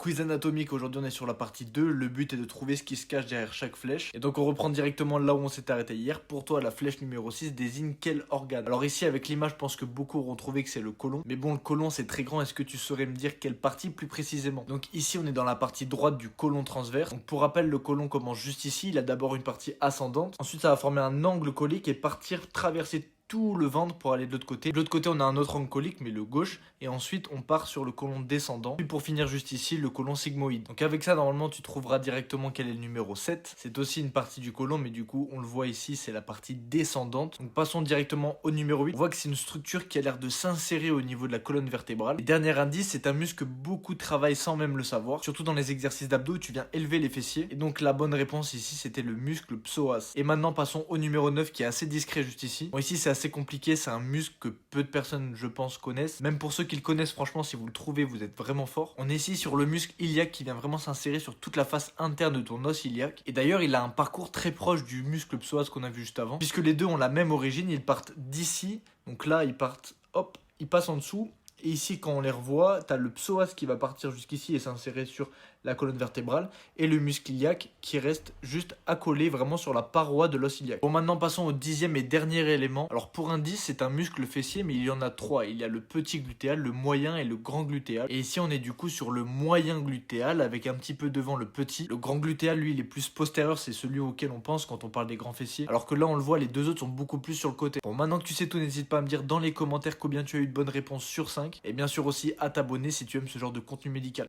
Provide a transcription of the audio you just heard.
Quiz anatomique, aujourd'hui on est sur la partie 2, le but est de trouver ce qui se cache derrière chaque flèche. Et donc on reprend directement là où on s'est arrêté hier. Pour toi, la flèche numéro 6 désigne quel organe? Alors ici avec l'image, je pense que beaucoup auront trouvé que c'est le côlon. Mais bon, le côlon c'est très grand, est-ce que tu saurais me dire quelle partie plus précisément? Donc ici on est dans la partie droite du côlon transverse. Donc pour rappel, le côlon commence juste ici, il a d'abord une partie ascendante. Ensuite ça va former un angle colique et partir traverser tout le ventre pour aller de l'autre côté. De l'autre côté, on a un autre angle colique, mais le gauche. Et ensuite, on part sur le côlon descendant. Puis pour finir juste ici, le côlon sigmoïde. Donc avec ça, normalement, tu trouveras directement quel est le numéro 7. C'est aussi une partie du côlon, mais du coup, on le voit ici, c'est la partie descendante. Donc passons directement au numéro 8. On voit que c'est une structure qui a l'air de s'insérer au niveau de la colonne vertébrale. Et dernier indice, c'est un muscle que beaucoup travaillent sans même le savoir. Surtout dans les exercices d'abdos où tu viens élever les fessiers. Et donc la bonne réponse ici, c'était le muscle psoas. Et maintenant, passons au numéro 9 qui est assez discret juste ici. Bon, ici, c'est assez compliqué, c'est un muscle que peu de personnes je pense connaissent, même pour ceux qui le connaissent, franchement si vous le trouvez vous êtes vraiment fort. On est ici sur le muscle iliaque qui vient vraiment s'insérer sur toute la face interne de ton os iliaque, et d'ailleurs il a un parcours très proche du muscle psoas qu'on a vu juste avant, puisque les deux ont la même origine, ils partent d'ici, donc là ils partent, hop, ils passent en dessous. Et ici, quand on les revoit, tu as le psoas qui va partir jusqu'ici et s'insérer sur la colonne vertébrale, et le muscle iliaque qui reste juste accolé vraiment sur la paroi de l'os iliaque. Bon, maintenant passons au 10e et dernier élément. Alors pour indice, c'est un muscle fessier, mais il y en a trois. Il y a le petit glutéal, le moyen et le grand glutéal. Et ici, on est du coup sur le moyen glutéal, avec un petit peu devant le petit. Le grand glutéal, lui, il est plus postérieur, c'est celui auquel on pense quand on parle des grands fessiers. Alors que là, on le voit, les deux autres sont beaucoup plus sur le côté. Bon, maintenant que tu sais tout, n'hésite pas à me dire dans les commentaires combien tu as eu de bonnes réponses sur 5. Et bien sûr aussi à t'abonner si tu aimes ce genre de contenu médical.